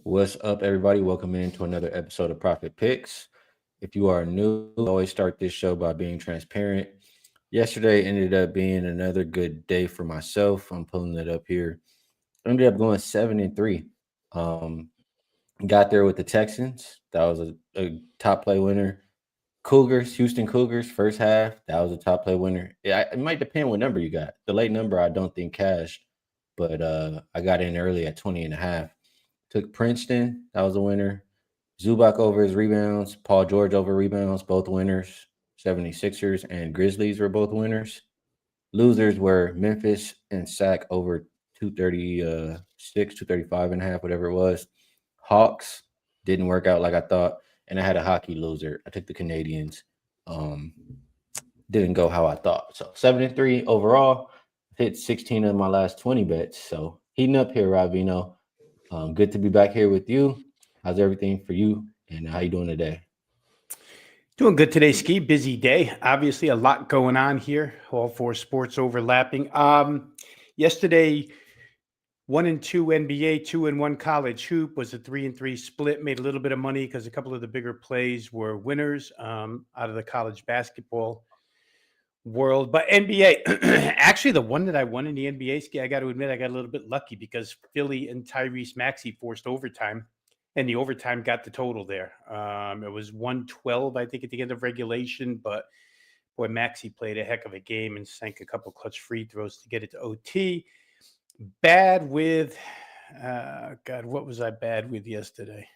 What's up, everybody? Welcome into another episode of Profit Picks. If you are new, I always start this show by being transparent. Yesterday ended up being another good day for myself. I'm pulling it up here. Ended up going 7-3. Um, got there with the Texans. That was a top play winner. Cougars, Houston Cougars, first half. That was a top play winner. It might depend what number you got. The late number I don't think cashed, but I got in early at 20 and a half. Took Princeton. That was a winner. Zubac over his rebounds. Paul George over rebounds. Both winners. 76ers and Grizzlies were both winners. Losers were Memphis and Sac over 236, 235 and a half, whatever it was. Hawks didn't work out like I thought. And I had a hockey loser. I took the Canadians. Um, didn't go how I thought. So 7-3 overall. Hit 16 of my last 20 bets. So heating up here, Rob Veno. Good to be back here with you. How's everything for you, and how you doing today? Doing good today, Skee. Busy day. Obviously, a lot going on here. All four sports overlapping. Yesterday, 1-2 NBA, 2-1 college hoop was a 3-3 split. Made a little bit of money because a couple of the bigger plays were winners out of the college basketball world. But NBA, actually, the one that I won in the NBA, Skee, I got to admit, I got a little bit lucky because Philly and Tyrese Maxey forced overtime. And the overtime got the total there. It was 112, I think, at the end of regulation. But boy, Maxey played a heck of a game and sank a couple clutch free throws to get it to OT. Bad with, God, what was I bad with yesterday?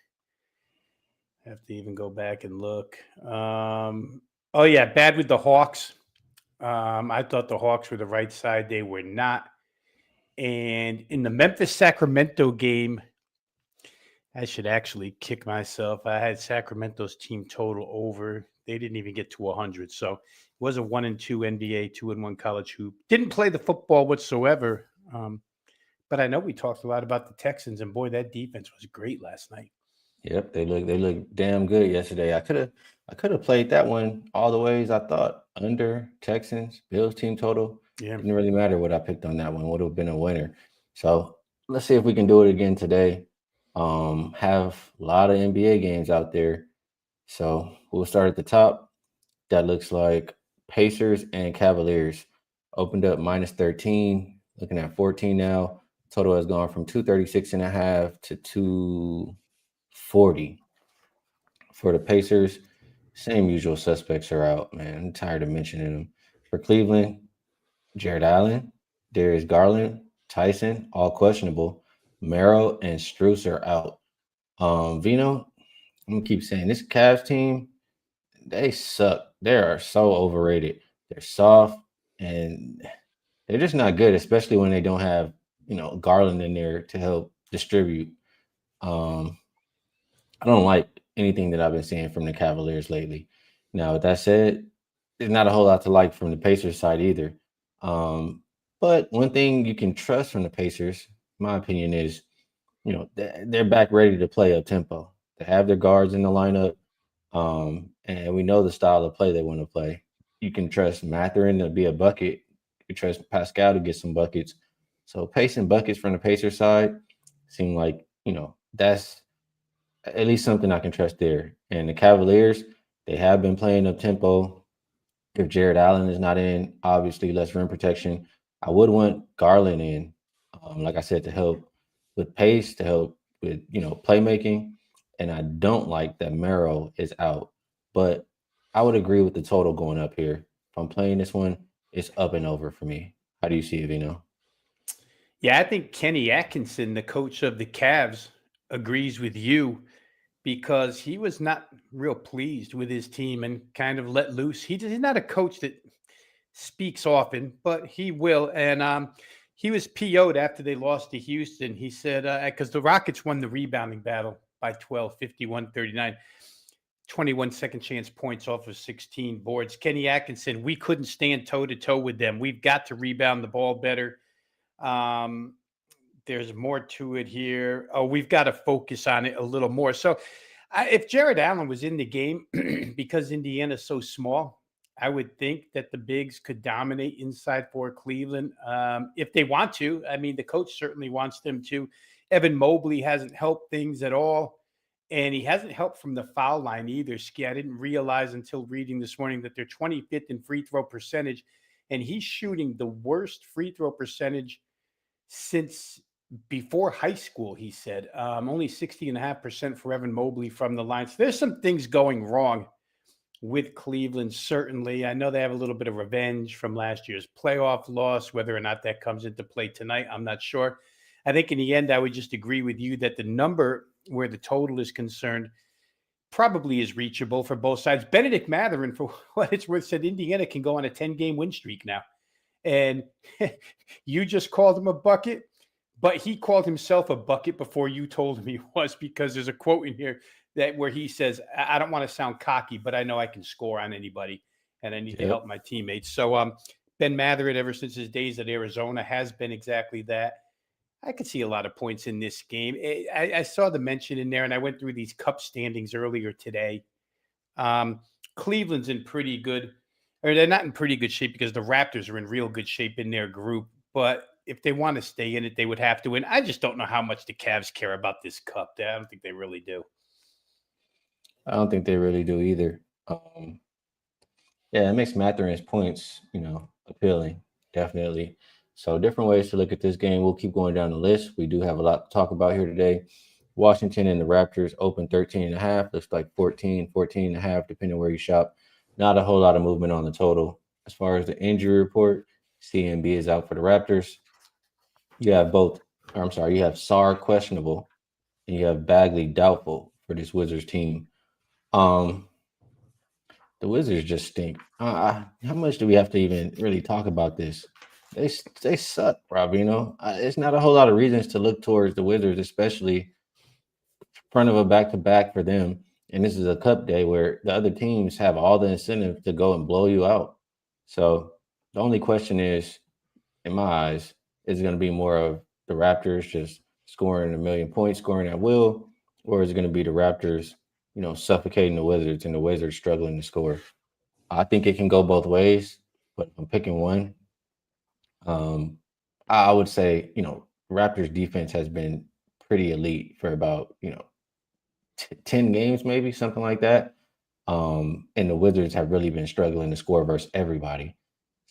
I have to even go back and look. Oh, yeah, bad with the Hawks. I thought the Hawks were the right side. They were not. And in the Memphis-Sacramento game, I should actually kick myself. I had Sacramento's team total over. They didn't even get to 100. So it was a 1-2 NBA, 2-1 college hoop. Didn't play the football whatsoever. But I know we talked a lot about the Texans, and boy, that defense was great last night. Yep, they look damn good yesterday. I could have played that one all the ways. I thought under Texans Bills team total. Yeah. Didn't really matter what I picked on that one. Would have been a winner. So let's see if we can do it again today. Have a lot of NBA games out there. So we'll start at the top. That looks like Pacers and Cavaliers opened up minus 13, looking at 14 now. Total has gone from 236 and a half to 240 for the Pacers. Same usual suspects are out, man. I'm tired of mentioning them. For Cleveland, Jared Allen, Darius Garland, Tyson, all questionable. Merrill and Struess are out. Vino, I'm gonna keep saying this Cavs team, they suck. They are so overrated. They're soft and they're just not good, especially when they don't have, Garland in there to help distribute. Um, I don't like anything that I've been seeing from the Cavaliers lately. Now, with that said, there's not a whole lot to like from the Pacers side either. Um, but one thing you can trust from the Pacers, my opinion is, they're back ready to play up tempo. They have their guards in the lineup, and we know the style of play they want to play. You can trust Matherin to be a bucket. You can trust Pascal to get some buckets. So pacing buckets from the Pacers side seem like that's at least something I can trust there. And the Cavaliers, they have been playing up tempo. If Jared Allen is not in, obviously less rim protection. I would want Garland in, like I said, to help with pace, to help with playmaking. And I don't like that Merrill is out, but I would agree with the total going up here. If I'm playing this one, it's up and over for me. How do you see it, Vino? Yeah, I think Kenny Atkinson, the coach of the Cavs, agrees with you because he was not real pleased with his team and kind of let loose. He's not a coach that speaks often, but he will. And he was PO'd after they lost to Houston. He said, because the Rockets won the rebounding battle by 12, 51-39, 21 second chance points off of 16 boards. Kenny Atkinson, we couldn't stand toe to toe with them. We've got to rebound the ball better. Um, there's more to it here. Oh, we've got to focus on it a little more. So if Jared Allen was in the game because Indiana's so small, I would think that the bigs could dominate inside for Cleveland if they want to. I mean, the coach certainly wants them to. Evan Mobley hasn't helped things at all. And he hasn't helped from the foul line either, Skee. I didn't realize until reading this morning that they're 25th in free throw percentage, and he's shooting the worst free throw percentage since before high school, he said. Only 60.5% for Evan Mobley from the line. So there's some things going wrong with Cleveland, certainly. I know they have a little bit of revenge from last year's playoff loss. Whether or not that comes into play tonight, I'm not sure. I think in the end, I would just agree with you that the number where the total is concerned probably is reachable for both sides. Benedict Mathurin, for what it's worth, said Indiana can go on a 10-game win streak now. And you just called him a bucket, but he called himself a bucket before you told him he was, because there's a quote in here that where he says, I don't want to sound cocky, but I know I can score on anybody and I need to help my teammates. So Ben Mathurin, ever since his days at Arizona, has been exactly that. I could see a lot of points in this game. I saw the mention in there, and I went through these cup standings earlier today. Cleveland's in pretty good, or they're not in pretty good shape because the Raptors are in real good shape in their group. But if they want to stay in it, they would have to win. I just don't know how much the Cavs care about this cup. I don't think they really do. I don't think they really do either. Yeah, it makes Matherin's points, appealing, definitely. So different ways to look at this game. We'll keep going down the list. We do have a lot to talk about here today. Washington and the Raptors open 13.5. Looks like 14.5, depending on where you shop. Not a whole lot of movement on the total. As far as the injury report, CMB is out for the Raptors. You have you have Sarr questionable, and you have Bagley doubtful for this Wizards team. The Wizards just stink. How much do we have to even really talk about this? They suck, Rob Veno. It's not a whole lot of reasons to look towards the Wizards, especially front of a back-to-back for them. And this is a cup day where the other teams have all the incentive to go and blow you out. So the only question is, in my eyes, is it going to be more of the Raptors just scoring a million points, scoring at will, or is it going to be the Raptors, suffocating the Wizards and the Wizards struggling to score? I think it can go both ways, but if I'm picking one, I would say, Raptors defense has been pretty elite for about, 10 games, maybe something like that. And the Wizards have really been struggling to score versus everybody.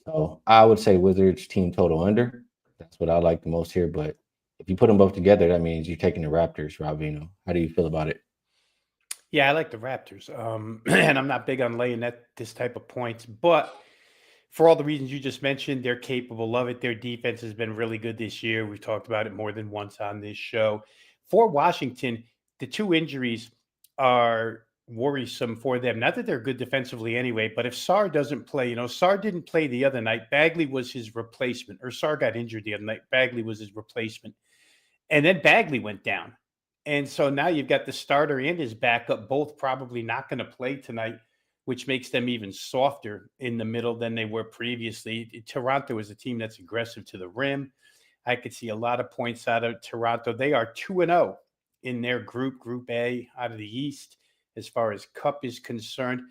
So I would say Wizards team total under. That's what I like the most here. But if you put them both together, that means you're taking the Raptors, Rob Veno. How do you feel about it? Yeah, I like the Raptors. And I'm not big on laying this type of points, but for all the reasons you just mentioned, they're capable of it. Their defense has been really good this year. We've talked about it more than once on this show. For Washington, the two injuries are worrisome for them. Not that they're good defensively anyway, but if Sarr doesn't play, Sarr didn't play the other night. Bagley was his replacement, or Sarr got injured the other night. Bagley was his replacement. And then Bagley went down. And so now you've got the starter and his backup both probably not going to play tonight, which makes them even softer in the middle than they were previously. Toronto is a team that's aggressive to the rim. I could see a lot of points out of Toronto. They are 2-0 in their Group A out of the East, as far as cup is concerned.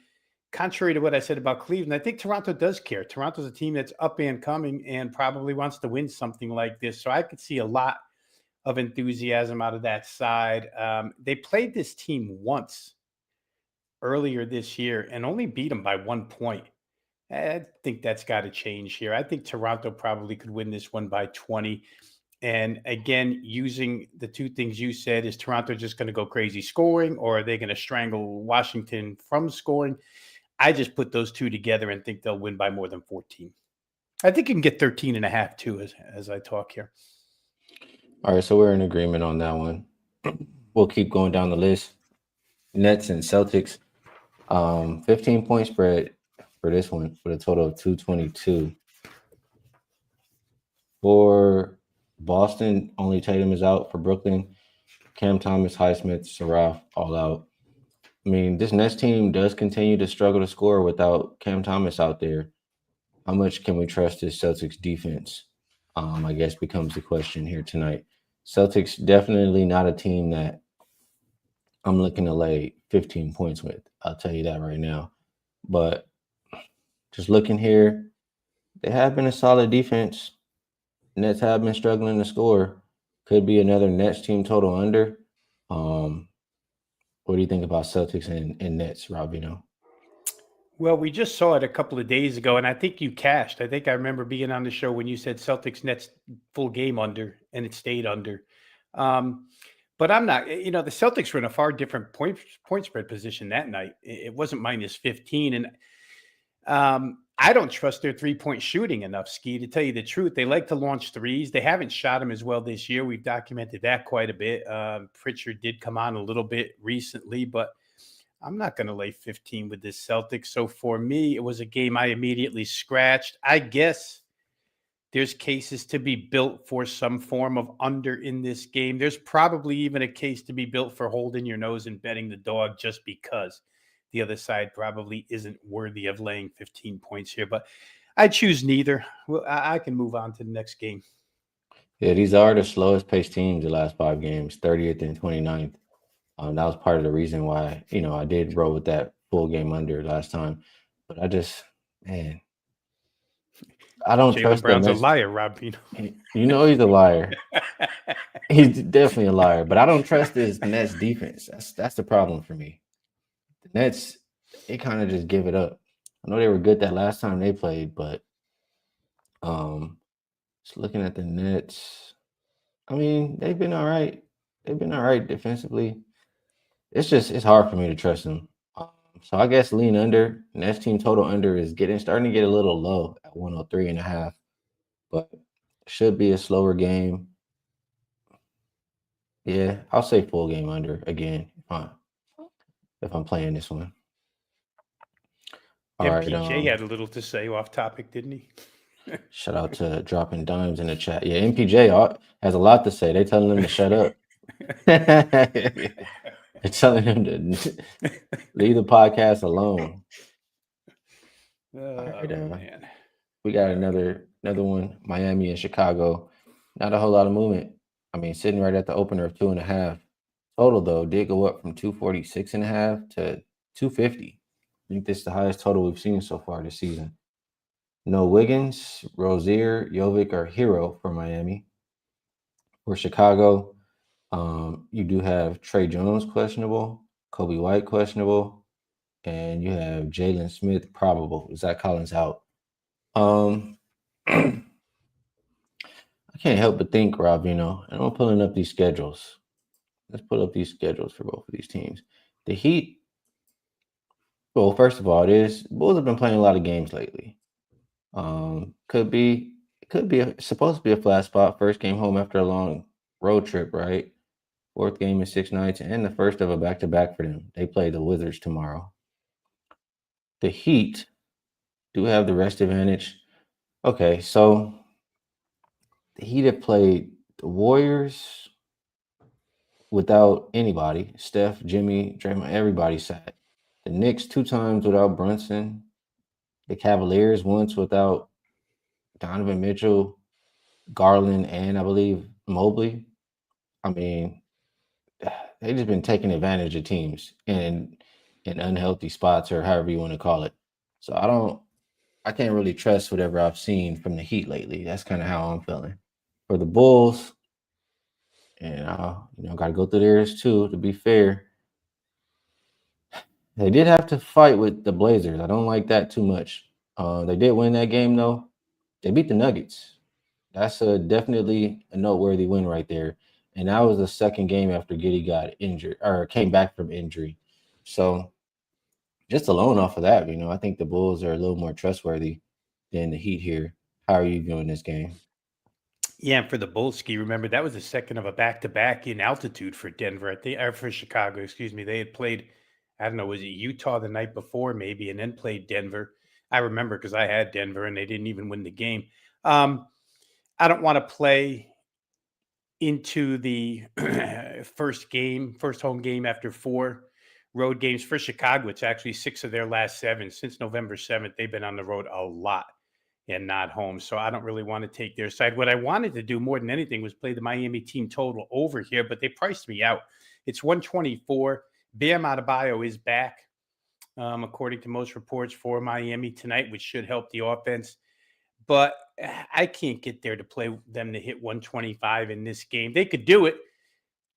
Contrary to what I said about Cleveland, I think Toronto does care. Toronto's a team that's up and coming and probably wants to win something like this. So I could see a lot of enthusiasm out of that side. They played this team once earlier this year and only beat them by 1 point. I think that's got to change here. I think Toronto probably could win this one by 20. And again, using the two things you said, is Toronto just going to go crazy scoring, or are they going to strangle Washington from scoring? I just put those two together and think they'll win by more than 14. I think you can get 13.5 too, as I talk here. All right, so we're in agreement on that one. We'll keep going down the list. Nets and Celtics, 15-point spread for this one with a total of 222. For Boston, only Tatum is out. For Brooklyn, Cam Thomas, Highsmith, Saraf, all out. I mean, this Nets team does continue to struggle to score without Cam Thomas out there. How much can we trust this Celtics defense? I guess becomes the question here tonight. Celtics definitely not a team that I'm looking to lay 15 points with. I'll tell you that right now. But just looking here, they have been a solid defense. Nets have been struggling to score. Could be another Nets team total under. Um, what do you think about Celtics and Nets, Rob? Well, we just saw it a couple of days ago, and I think you cashed. I think I remember being on the show when you said Celtics Nets full game under, and it stayed under. Um, but I'm not. The Celtics were in a far different point spread position that night. It wasn't minus 15, and I don't trust their 3-point shooting enough, Skee, to tell you the truth. They like to launch threes. They haven't shot them as well this year. We've documented that quite a bit. Pritchard did come on a little bit recently, but I'm not going to lay 15 with this Celtics. So for me, it was a game I immediately scratched. I guess there's cases to be built for some form of under in this game. There's probably even a case to be built for holding your nose and betting the dog just because the other side probably isn't worthy of laying 15 points here. But I choose neither. Well, I can move on to the next game. Yeah, these are the slowest paced teams the last 5 games, 30th and 29th. That was part of the reason why, I did roll with that full game under last time. But man, I don't Jaylen trust the Brown's a Nets. liar, Rob Veno. You know he's a liar. He's definitely a liar. But I don't trust this Nets defense. That's the problem for me. The Nets, they kind of just give it up. I know they were good that last time they played, but just looking at the Nets, I mean, they've been all right. They've been all right defensively. It's hard for me to trust them. So I guess lean under. Nets team total under is starting to get a little low at 103.5, but should be a slower game. Yeah, I'll say full game under again if I'm playing this one. All right. MPJ had a little to say off topic, didn't he? Shout out to dropping dimes in the chat. Yeah, MPJ has a lot to say. They're telling him to shut up. They're telling him to leave the podcast alone. All right, man. we got another one. Miami and Chicago. Not a whole lot of movement. I mean, sitting right at the opener of 2.5. Total though did go up from 246.5 to 250. I think this is the highest total we've seen so far this season. No Wiggins, Rozier, Jovic, or Hero for Miami. For Chicago, you do have Trey Jones questionable, Kobe White questionable, and you have Jalen Smith probable. Zach Collins out. I can't help but think, Rob, and I'm pulling up these schedules. Let's pull up these schedules for both of these teams. The Heat, well, first of all, Bulls have been playing a lot of games lately. Could be supposed to be a flat spot. First game home after a long road trip, right? Fourth game in 6 nights, and the first of a back-to-back for them. They play the Wizards tomorrow. The Heat do have the rest advantage. Okay, so the Heat have played the Warriors without anybody. Steph, Jimmy, Draymond, everybody sat. The Knicks 2 times without Brunson. The Cavaliers once without Donovan Mitchell, Garland, and I believe Mobley. I mean, they've just been taking advantage of teams in unhealthy spots or however you want to call it. So I can't really trust whatever I've seen from the Heat lately. That's kind of how I'm feeling. For the Bulls, and got to go through theirs too. To be fair, they did have to fight with the Blazers. I don't like that too much. They did win that game though. They beat the Nuggets. That's definitely a noteworthy win right there. And that was the second game after Giddey got injured or came back from injury. So just alone off of that, I think the Bulls are a little more trustworthy than the Heat here. How are you viewing this game? Yeah, and for the Bulls, Skee, remember that was the second of a back-to-back in altitude for Denver. Or for Chicago, excuse me. They had played, I don't know, was it Utah the night before maybe, and then played Denver. I remember because I had Denver and they didn't even win the game. I don't want to play into the first home game after 4 road games for Chicago. It's actually 6 of their last 7 since November 7th. They've been on the road a lot and not home. So I don't really want to take their side. What I wanted to do more than anything was play the Miami team total over here, but they priced me out. It's 124. Bam Adebayo is back, according to most reports, for Miami tonight, which should help the offense. but I can't get there to play them to hit 125 in this game. They could do it,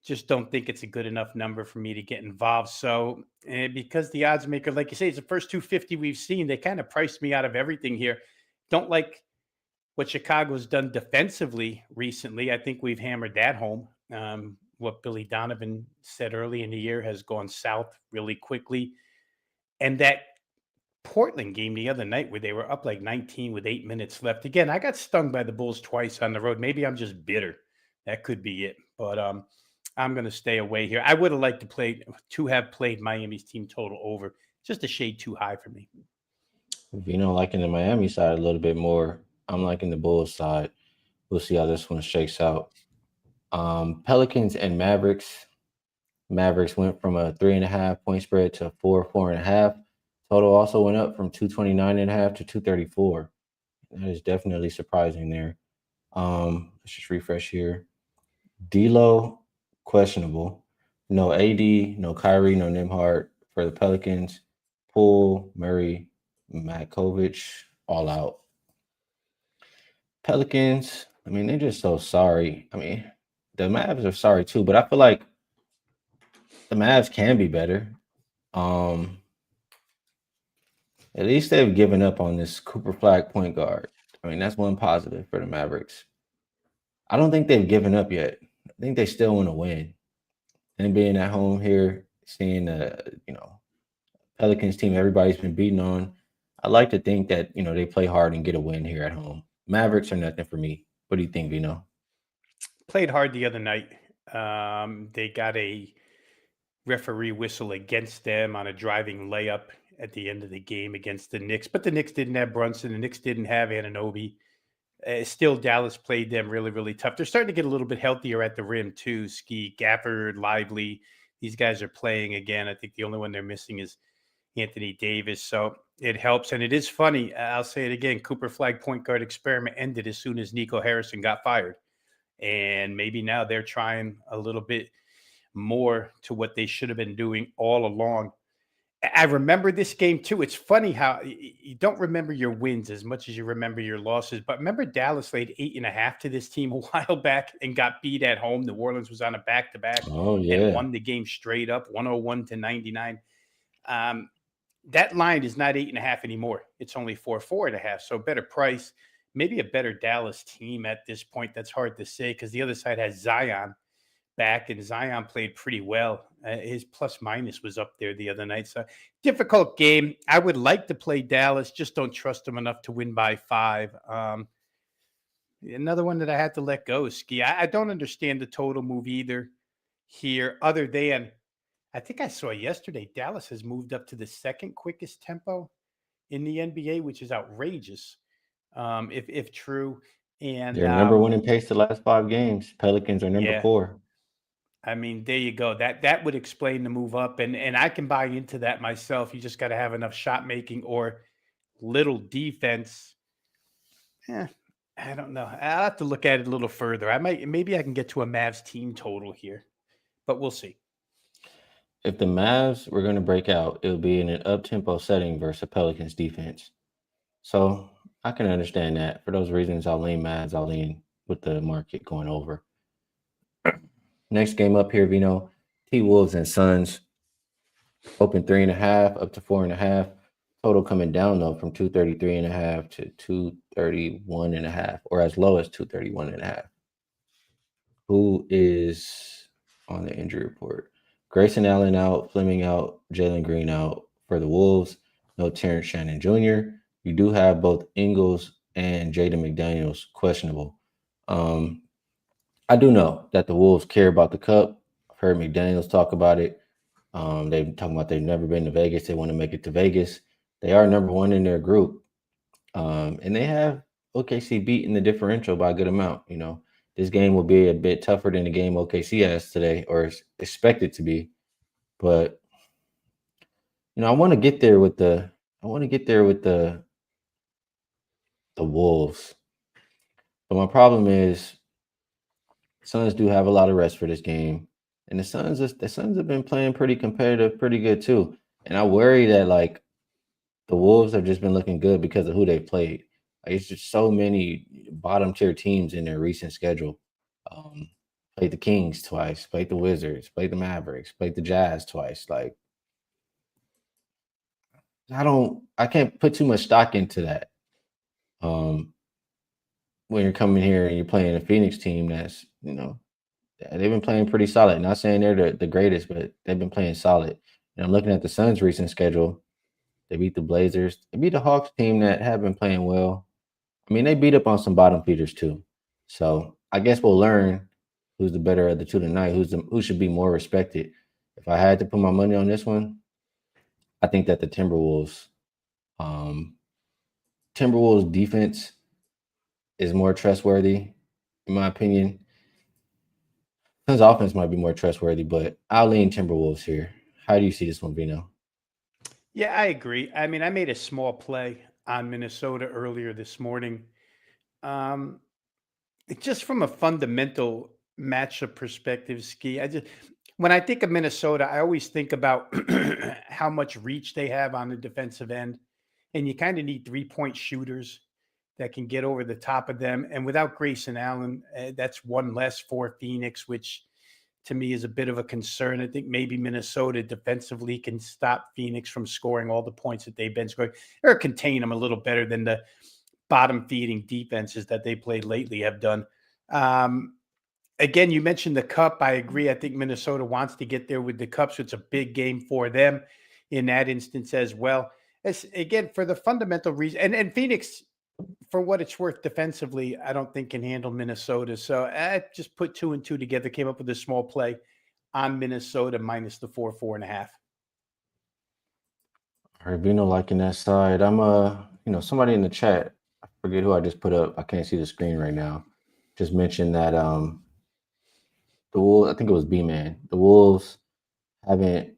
just don't think it's a good enough number for me to get involved. So, because the odds maker, like you say, it's the first 250 we've seen, they kind of priced me out of everything here. Don't like what Chicago's done defensively recently. I think we've hammered that home. What Billy Donovan said early in the year has gone south really quickly. And that Portland game the other night where they were up like 19 with 8 minutes left. Again, I got stung by the Bulls twice on the road. Maybe I'm just bitter. That could be it. But I'm going to stay away here. I would have liked to have played Miami's team total over. Just a shade too high for me. Vino liking the Miami side a little bit more. I'm liking the Bulls side. We'll see how this one shakes out. Pelicans and Mavericks. Mavericks went from a 3.5 point spread to 4.5. Total also went up from 229.5 to 234. That is definitely surprising there. Let's just refresh here. D'Lo, questionable. No AD, no Kyrie, no Nimhart for the Pelicans. Poole, Murray, Matkovic, all out. Pelicans, I mean, they're just so sorry. I mean, the Mavs are sorry too, but I feel like the Mavs can be better. Um, at least they've given up on this Cooper Flag point guard. I mean, that's one positive for the Mavericks. I don't think they've given up yet. I think they still want to win. And being at home here, seeing Pelicans team everybody's been beating on, I like to think that they play hard and get a win here at home. Mavericks are nothing for me. What do you think, Vino? Played hard the other night. They got a referee whistle against them on a driving layup at the end of the game against the Knicks. But the Knicks didn't have Brunson. The Knicks didn't have Anunoby. Still, Dallas played them really, really tough. They're starting to get a little bit healthier at the rim, too. Skee, Gafford, Lively. These guys are playing again. I think the only one they're missing is Anthony Davis. So it helps. And it is funny. I'll say it again. Cooper Flag point guard experiment ended as soon as Nico Harrison got fired. And maybe now they're trying a little bit more to what they should have been doing all along. I remember this game too. It's funny how you don't remember your wins as much as you remember your losses. But remember, Dallas laid 8.5 to this team a while back and got beat at home. New Orleans was on a back-to-back Oh and yeah. won the game straight up, 101-99. That line is not 8.5 anymore. It's only 4.5. So better price, maybe a better Dallas team at this point. That's hard to say because the other side has Zion back, and Zion played pretty well. His plus minus was up there the other night. So difficult game. I would like to play Dallas, just don't trust them enough to win by 5. Another one that I had to let go is Skee. I don't understand the total move either here, other than I think I saw yesterday Dallas has moved up to the second quickest tempo in the NBA, which is outrageous, if true. And They're number one in pace the last 5 games. Pelicans are number yeah, 4. I mean, there you go. That would explain the move up, and I can buy into that myself. You just got to have enough shot making or little defense. Yeah, I don't know. I'll have to look at it a little further. Maybe I can get to a Mavs team total here, but we'll see. If the Mavs were going to break out, it would be in an up-tempo setting versus a Pelicans defense. So I can understand that. For those reasons, I'll lean Mavs. I'll lean with the market going over. Next game up here, Vino, T Wolves and Suns. Open 3.5 up to 4.5. Total coming down though from 233.5 to 231.5, or as low as 231.5. Who is on the injury report? Grayson Allen out, Fleming out, Jalen Green out for the Wolves. No Terrence Shannon Jr. You do have both Ingles and Jaden McDaniels questionable. Um, I do know that the Wolves care about the cup. I've heard McDaniels talk about it. They've talking about they've never been to Vegas. They want to make it to Vegas. They are number one in their group, and they have OKC beaten the differential by a good amount. This game will be a bit tougher than the game OKC has today, or is expected to be. But I want to get there with the Wolves. But my problem is Suns do have a lot of rest for this game, and the Suns have been playing pretty competitive, pretty good too. And I worry that the Wolves have just been looking good because of who they played. Like, it's just so many bottom tier teams in their recent schedule. Um, Played the Kings twice, played the Wizards, played the Mavericks, played the Jazz twice. Like, I can't put too much stock into that. Um, when you're coming here and you're playing a Phoenix team that's, they've been playing pretty solid. Not saying they're the greatest, but they've been playing solid. And I'm looking at the Suns' recent schedule. They beat the Blazers. They beat the Hawks team that have been playing well. I mean, they beat up on some bottom feeders too. So I guess we'll learn who's the better of the two tonight. Who should be more respected? If I had to put my money on this one, I think that the um, Timberwolves defense is more trustworthy, in my opinion. Suns offense might be more trustworthy, but I'll lean Timberwolves here. How do you see this one, Vino? Yeah, I agree. I mean, I made a small play on Minnesota earlier this morning. Um, just from a fundamental matchup perspective, Ski, I just when I think of Minnesota, I always think about how much reach they have on the defensive end, and you kind of need 3-point shooters that can get over the top of them. And without Grayson Allen, that's one less for Phoenix, which to me is a bit of a concern. I think maybe Minnesota defensively can stop Phoenix from scoring all the points that they've been scoring, or contain them a little better than the bottom feeding defenses that they played lately have done. Um, Again, you mentioned the cup. I agree. I think Minnesota wants to get there with the cup, so it's a big game for them in that instance as well. As again, for the fundamental reason, and Phoenix, for what it's worth defensively, I don't think can handle Minnesota. So I just put two and two together, came up with a small play on Minnesota minus the 4.5. All right, Vino liking that side. I'm somebody in the chat. I forget who I just put up. I can't see the screen right now. Just mentioned that the Wolves. I think it was B Man. The Wolves haven't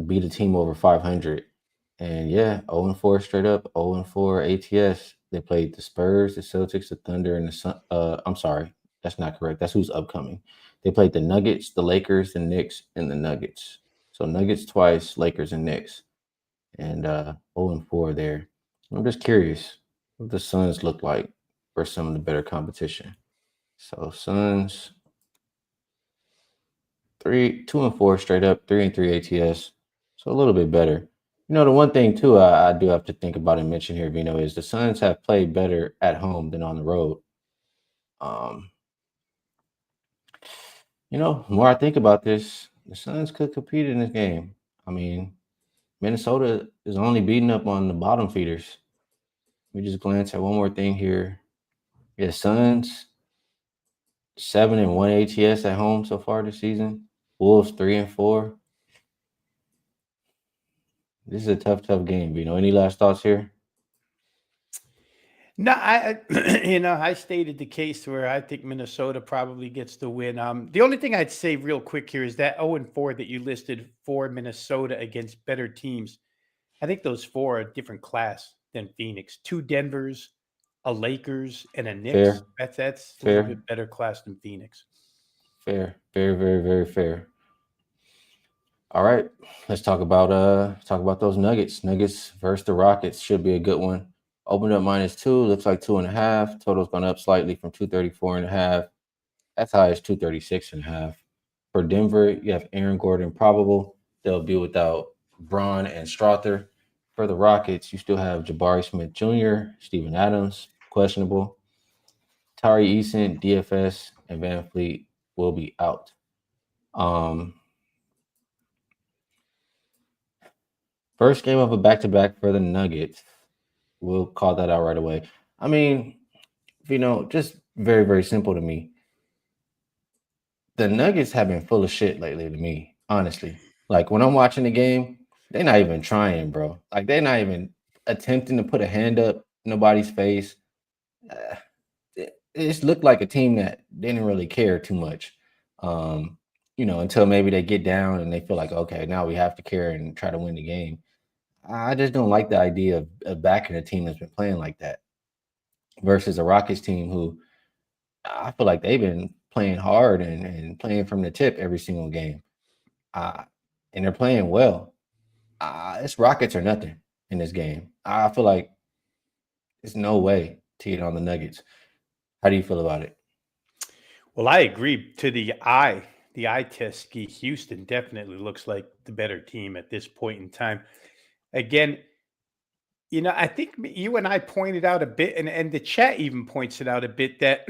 beat a team over 500, and yeah, 0-4 straight up. 0-4 ATS. They played the Spurs, the Celtics, the Thunder, and the Sun. I'm sorry, that's not correct. That's who's upcoming. They played the Nuggets, the Lakers, the Knicks, and the Nuggets. So Nuggets twice, Lakers and Knicks, and 0-4 there. I'm just curious what the Suns look like for some of the better competition. So Suns 2-4 straight up, 3-3 ATS. So a little bit better. The one thing too I do have to think about and mention here, Vino, is the Suns have played better at home than on the road. Um, the more I think about this, the Suns could compete in this game. I mean, Minnesota is only beating up on the bottom feeders. Let me just glance at one more thing here. Yeah, Suns 7-1 ATS at home so far this season. Wolves 3-4. This is a tough game. Any last thoughts here? No, I stated the case where I think Minnesota probably gets the win. The only thing I'd say real quick here is that 0-4 that you listed for Minnesota against better teams. I think those four are a different class than Phoenix. Two Denvers, a Lakers, and a Knicks. Fair, That's a little fair, bit better class than Phoenix. fair, very, very, very fair. All right, let's talk about those Nuggets. Nuggets versus the Rockets should be a good one. Opened up -2, looks like 2.5. Total's gone up slightly from 234.5. As high as 236.5. For Denver, you have Aaron Gordon probable. They'll be without Braun and Strother. For the Rockets, you still have Jabari Smith Jr., Steven Adams, questionable. Tari Eason, DFS, and Van Fleet will be out. First game of a back-to-back for the Nuggets. We'll call that out right away. I mean, just very, very simple to me. The Nuggets have been full of shit lately to me, honestly. Like when I'm watching the game, they're not even trying, bro. Like they're not even attempting to put a hand up nobody's face. Uh, it just looked like a team that didn't really care too much. Until maybe they get down and they feel like, okay, now we have to care and try to win the game. I just don't like the idea of backing a team that's been playing like that versus a Rockets team who I feel like they've been playing hard and playing from the tip every single game. Uh, and they're playing well. It's Rockets or nothing in this game. I feel like there's no way teeing on the Nuggets. How do you feel about it? Well, I agree. To the eye test, Ski Houston definitely looks like the better team at this point in time. Again, I think you and I pointed out a bit, and the chat even points it out a bit that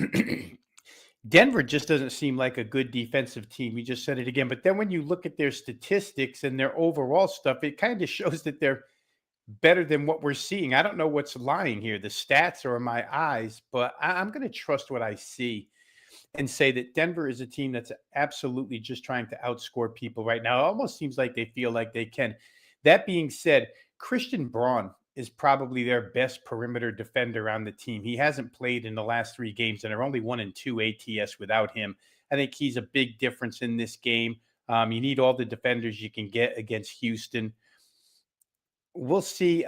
Denver just doesn't seem like a good defensive team. You just said it again. But then when you look at their statistics and their overall stuff, it kind of shows that they're better than what we're seeing. I don't know what's lying here, the stats or my eyes, but I'm going to trust what I see and say that Denver is a team that's absolutely just trying to outscore people right now. It almost seems like they feel like they can. That being said, Christian Braun is probably their best perimeter defender on the team. He hasn't played in the last 3 games, and they're only 1-2 ATS without him. I think he's a big difference in this game. You need all the defenders you can get against Houston. We'll see.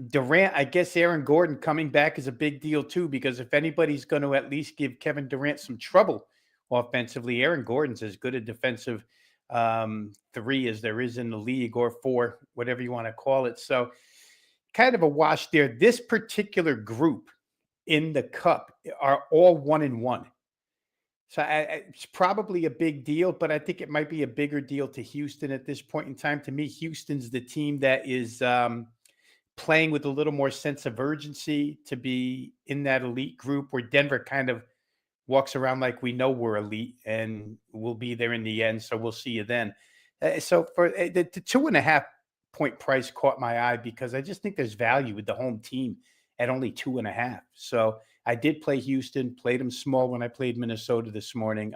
Durant, I guess Aaron Gordon coming back is a big deal too, because if anybody's going to at least give Kevin Durant some trouble offensively, Aaron Gordon's as good a defensive 3 as there is in the league, or 4, whatever you want to call it. So kind of a wash there. This particular group in the cup are all 1-1. So it's probably a big deal, but I think it might be a bigger deal to Houston at this point in time. To me, Houston's the team that is playing with a little more sense of urgency to be in that elite group, where Denver kind of walks around like we know we're elite and we'll be there in the end. So we'll see you then. So for the 2.5 point price caught my eye because I just think there's value with the home team at only 2.5. So I did play Houston, played them small when I played Minnesota this morning.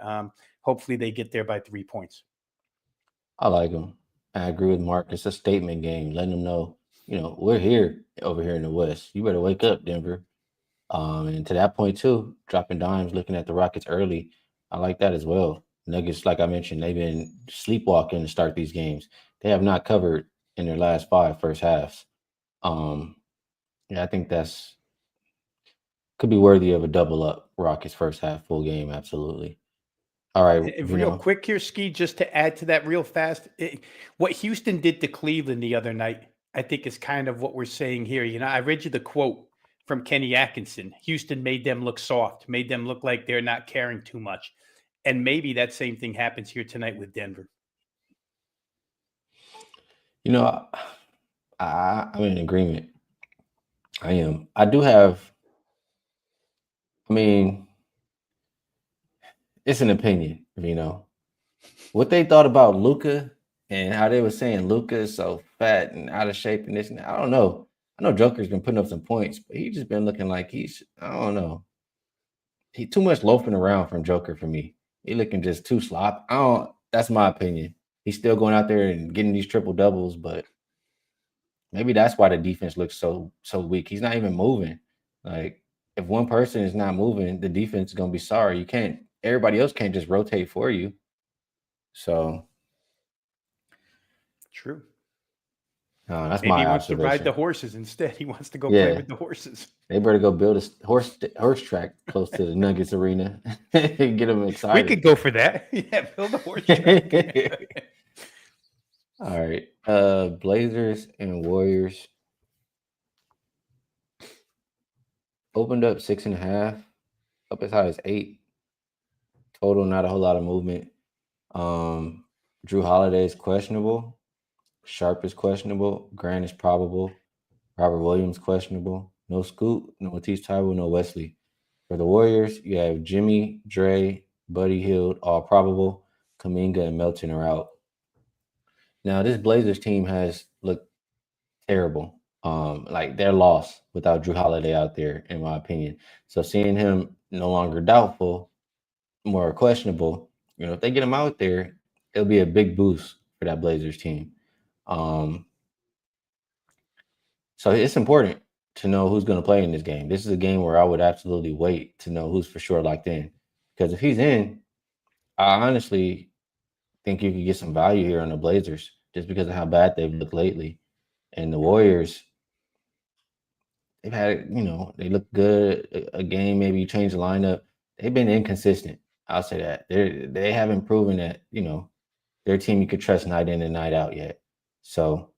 Hopefully they get there by 3 points. I like them. I agree with Mark. It's a statement game, letting them know, we're here over here in the West. You better wake up, Denver. And to that point too, dropping dimes, looking at the Rockets early, I like that as well. Nuggets, like I mentioned, they've been sleepwalking to start these games. They have not covered in their last 5 first halves. Yeah, I think that's could be worthy of a double up. Rockets first half, full game, absolutely. All right, Real quick here, Ski, just to add to that real fast, what Houston did to Cleveland the other night, I think is kind of what we're saying here. I read you the quote from Kenny Atkinson. Houston made them look soft, made them look like they're not caring too much. And maybe that same thing happens here tonight with Denver. I'm in agreement. I am. I do have. I mean, it's an opinion. What they thought about Luca and how they were saying Luca is so fat and out of shape and this and that. I don't know. I know Joker's been putting up some points, but he's just been looking like I don't know. He too much loafing around from Joker for me. He looking just too slop. That's my opinion. He's still going out there and getting these triple doubles, but maybe that's why the defense looks so weak. He's not even moving. Like, if one person is not moving, the defense is gonna be sorry. Everybody else can't just rotate for you. So true. That's Maybe my he wants to ride the observation. horses instead. He wants to go play with the horses. They better go build a horse track close to the Nuggets arena and get them excited. We could go for that. Yeah, build a horse track. All right. Blazers and Warriors opened up 6.5, up as high as 8. Total, not a whole lot of movement. Drew Holiday is questionable. Sharp is questionable. Grant is probable. Robert Williams questionable. No Scoot, no Matisse Thybulle, no Wesley. For the Warriors, you have Jimmy, Dre, Buddy Hield, all probable. Kuminga and Melton are out. Now, this Blazers team has looked terrible. Like, they're lost without Drew Holiday out there, in my opinion. So seeing him no longer doubtful, more questionable, if they get him out there, it'll be a big boost for that Blazers team. So it's important to know who's going to play in this game. This is a game where I would absolutely wait to know who's for sure locked in. Because if he's in, I honestly think you could get some value here on the Blazers just because of how bad they've looked lately. And the Warriors, they've had, they look good. A game, maybe you change the lineup. They've been inconsistent. I'll say that. They haven't proven that, their team you could trust night in and night out yet. So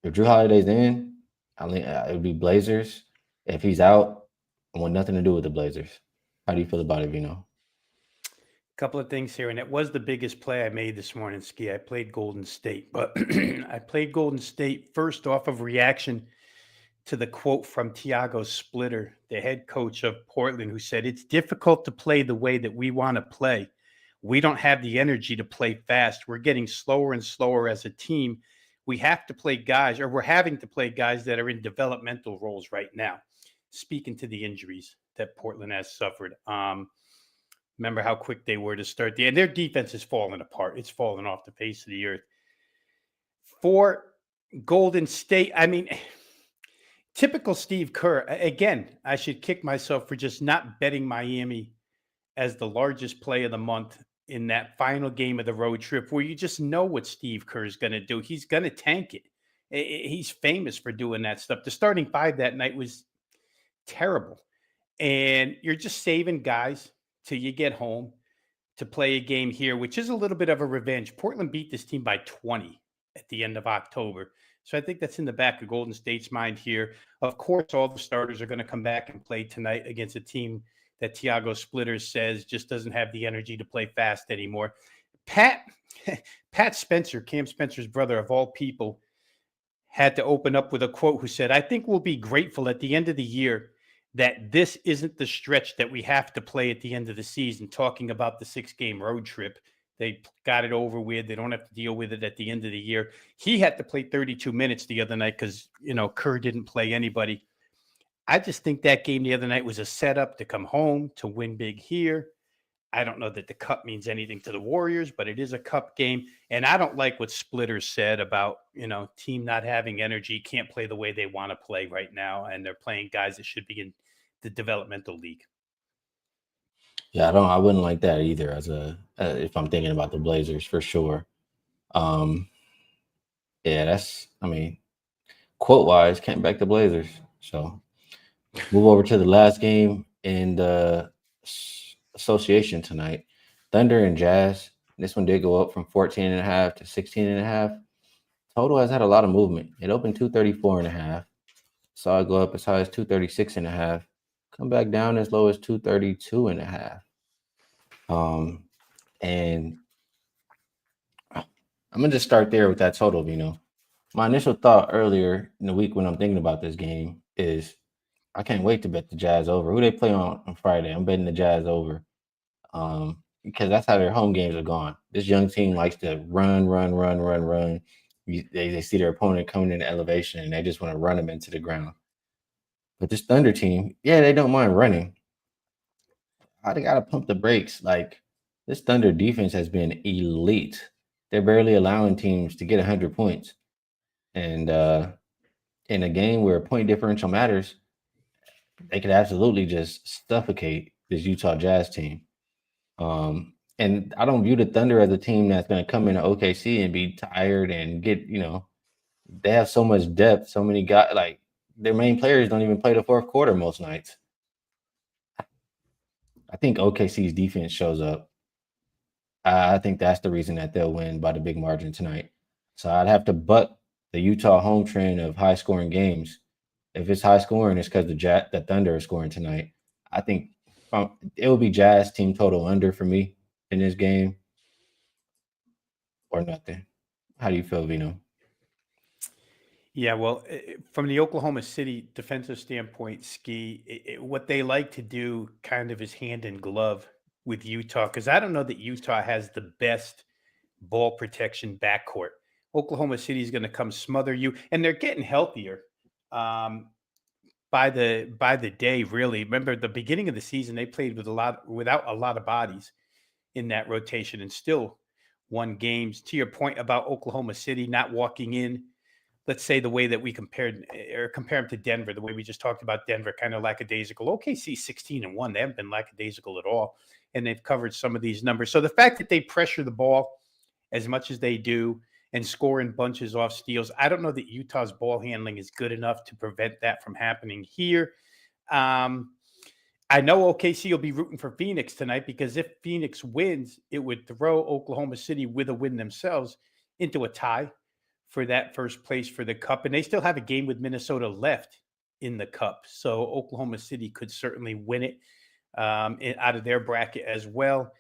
if Drew Holiday's in, it would be Blazers. If he's out, I want nothing to do with the Blazers. How do you feel about it, Vino? Couple of things here, and it was the biggest play I made this morning, Skee. I played Golden State, but I played Golden State first off of reaction to the quote from Tiago Splitter, the head coach of Portland, who said, "It's difficult to play the way that we want to play. We don't have the energy to play fast. We're getting slower and slower as a team. We have to play guys, or we're having to play guys that are in developmental roles right now." Speaking to the injuries that Portland has suffered. Remember how quick they were to start and their defense is falling apart. It's falling off the face of the earth. For Golden State, I mean, typical Steve Kerr. Again, I should kick myself for just not betting Miami as the largest play of the month in that final game of the road trip, where you just know what Steve Kerr is going to do. He's going to tank it. He's famous for doing that stuff. The starting five that night was terrible. And you're just saving guys till you get home to play a game here, which is a little bit of a revenge. Portland beat this team by 20 at the end of October. So I think that's in the back of Golden State's mind here. Of course, all the starters are going to come back and play tonight against a team that Tiago Splitter says just doesn't have the energy to play fast anymore. Pat Spencer, Cam Spencer's brother of all people, had to open up with a quote who said, "I think we'll be grateful at the end of the year that this isn't the stretch that we have to play at the end of the season," talking about the 6-game road trip. They got it over with. They don't have to deal with it at the end of the year. He had to play 32 minutes the other night because, Kerr didn't play anybody. I just think that game the other night was a setup to come home, to win big here. I don't know that the cup means anything to the Warriors, but it is a cup game. And I don't like what Splitter said about, team not having energy, can't play the way they want to play right now. And they're playing guys that should be in the developmental league. Yeah, I wouldn't like that either. If I'm thinking about the Blazers for sure. Yeah, quote wise, can't back the Blazers. So move over to the last game in the association tonight. Thunder and Jazz. This one did go up from 14.5 to 16.5. Total has had a lot of movement. It opened 234.5. Saw it go up as high as 236.5. Come back down as low as 232.5. And I'm gonna just start there with that total, My initial thought earlier in the week when I'm thinking about this game is I can't wait to bet the Jazz over. Who they play on Friday? I'm betting the Jazz over. Because that's how their home games are gone. This young team likes to run, run, run, run, run. They see their opponent coming in elevation and they just want to run them into the ground. But this Thunder team, yeah, they don't mind running. They got to pump the brakes. Like, this Thunder defense has been elite. They're barely allowing teams to get 100 points. And in a game where point differential matters, they could absolutely just suffocate this Utah Jazz team. And I don't view the Thunder as a team that's going to come into OKC and be tired and get, they have so much depth, so many guys, like their main players don't even play the fourth quarter most nights. I think OKC's defense shows up. I think that's the reason that they'll win by the big margin tonight. So I'd have to buck the Utah home trend of high scoring games. If it's high scoring, it's because the Thunder are scoring tonight. I think it will be Jazz team total under for me in this game or nothing. How do you feel, Vino? Yeah, well, from the Oklahoma City defensive standpoint, Skee, what they like to do kind of is hand in glove with Utah, because I don't know that Utah has the best ball protection backcourt. Oklahoma City is going to come smother you, and they're getting healthier by the day. Really, remember at the beginning of the season they played without a lot of bodies in that rotation, and still won games. To your point about Oklahoma City not walking in, let's say the way that we compare them to Denver, the way we just talked about Denver, kind of lackadaisical. OKC 16-1, they haven't been lackadaisical at all, and they've covered some of these numbers. So the fact that they pressure the ball as much as they do and score in bunches off steals, I don't know that Utah's ball handling is good enough to prevent that from happening here. I know OKC will be rooting for Phoenix tonight, because if Phoenix wins, it would throw Oklahoma City with a win themselves into a tie for that first place for the cup. And they still have a game with Minnesota left in the cup. So Oklahoma City could certainly win it out of their bracket as well.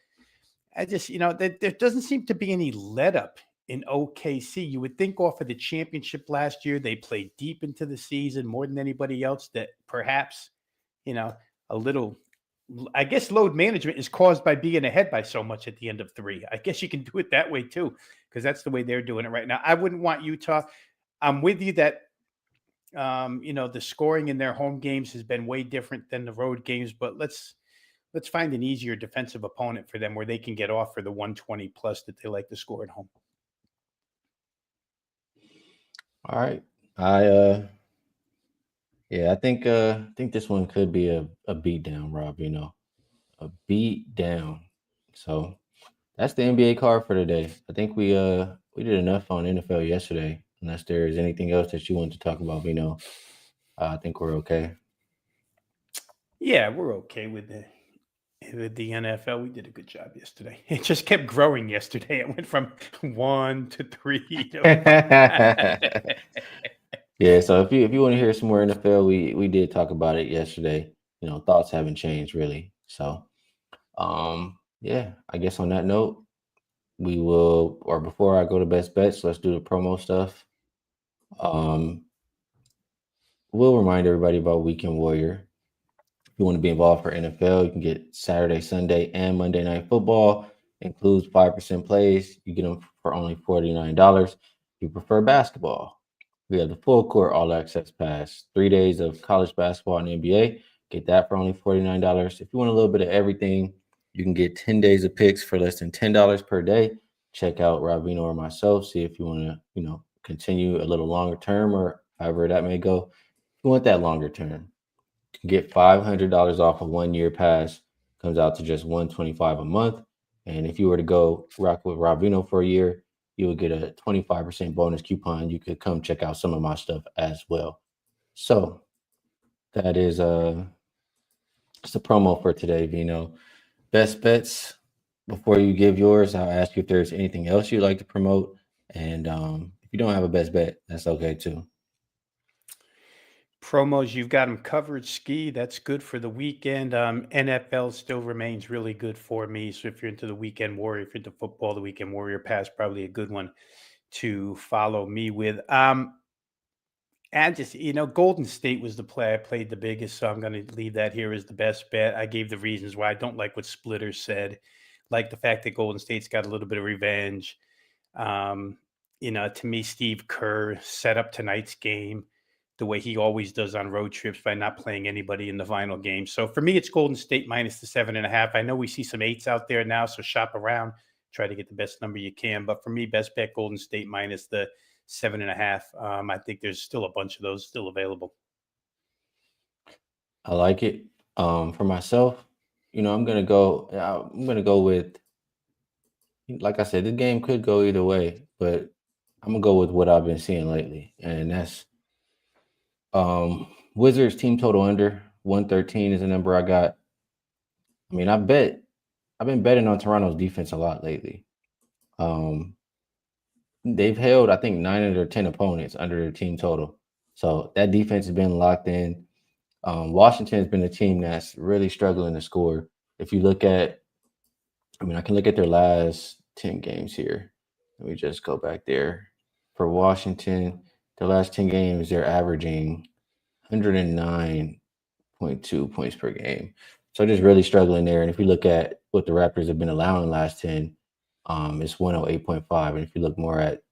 I just, there doesn't seem to be any let up in OKC. You would think off of the championship last year, they played deep into the season more than anybody else, that perhaps, a little, I guess load management is caused by being ahead by so much at the end of three. I guess you can do it that way too, because that's the way they're doing it right now. I wouldn't want Utah. I'm with you that the scoring in their home games has been way different than the road games, but let's find an easier defensive opponent for them where they can get off for the 120 plus that they like to score at home. All right. Yeah, I think this one could be a beat down, Rob, a beat down. So that's the NBA card for today. I think we did enough on NFL yesterday. Unless there is anything else that you want to talk about, I think we're okay. Yeah, we're okay with the NFL. We did a good job yesterday. It just kept growing yesterday. It went from 1 to 3 to Yeah, so if you want to hear some more NFL, we did talk about it yesterday. Thoughts haven't changed really. So yeah, I guess on that note, we will, or before I go to best bets, let's do the promo stuff. We'll remind everybody about Weekend Warrior. If you want to be involved for NFL, you can get Saturday, Sunday, and Monday Night Football. Includes 5% plays. You get them for only $49. If you prefer basketball, we have the full court all access pass. 3 days of college basketball and NBA. Get that for only $49. If you want a little bit of everything, you can get 10 days of picks for less than $10 per day. Check out Rob Veno or myself. See if you want to, continue a little longer term or however that may go. If you want that longer term, you can get $500 off a 1 year pass. Comes out to just $125 a month. And if you were to go rock with Rob Veno for a year, you would get a 25% bonus coupon. You could come check out some of my stuff as well. So that is it's a promo for today, Vino. Best bets. Before you give yours, I'll ask you if there's anything else you'd like to promote. And if you don't have a best bet, that's okay too. promos. You've got them covered. Skee, that's good for the weekend. NFL still remains really good for me. So if you're into the Weekend Warrior, if you're into football, the Weekend Warrior Pass probably a good one to follow me with. And just, Golden State was the play I played the biggest, so I'm going to leave that here as the best bet. I gave the reasons why I don't like what Splitter said, like the fact that Golden State's got a little bit of revenge. To me, Steve Kerr set up tonight's game the way he always does on road trips by not playing anybody in the final game. So for me, it's Golden State minus the 7.5. I know we see some 8s out there now, so shop around, try to get the best number you can. But for me, best bet Golden State minus the 7.5. I think there's still a bunch of those still available. I like it. For myself, I'm gonna go. I'm gonna go with, like I said, the game could go either way, but I'm gonna go with what I've been seeing lately, and that's Wizards team total under 113 is the number I got. I mean, I've been betting on Toronto's defense a lot lately. They've held, I think, 9 of their 10 opponents under their team total. So that defense has been locked in. Washington has been a team that's really struggling to score. If you look at, I can look at their last 10 games here. Let me just go back there. For Washington, the last 10 games, they're averaging 109.2 points per game. So just really struggling there. And if you look at what the Raptors have been allowing last 10, it's 108.5. And if you look more at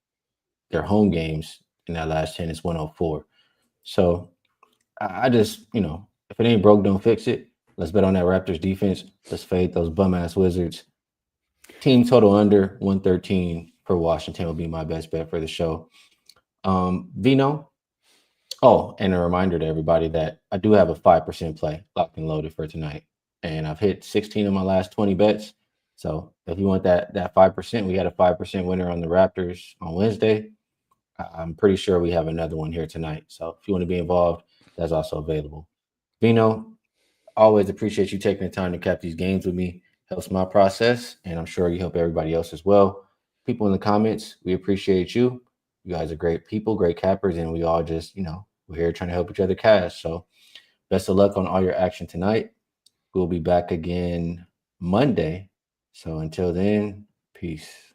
their home games in that last 10, it's 104. So I just, if it ain't broke, don't fix it. Let's bet on that Raptors defense. Let's fade those bum-ass Wizards. Team total under 113 for Washington will be my best bet for the show. Vino. Oh, and a reminder to everybody that I do have a 5% play locked and loaded for tonight. And I've hit 16 of my last 20 bets. So if you want that 5%, we had a 5% winner on the Raptors on Wednesday. I'm pretty sure we have another one here tonight. So if you want to be involved, that's also available. Vino, always appreciate you taking the time to cap these games with me. Helps my process, and I'm sure you help everybody else as well. People in the comments, we appreciate you. You guys are great people, great cappers, and we all just, we're here trying to help each other cash. So best of luck on all your action tonight. We'll be back again Monday. So until then, peace.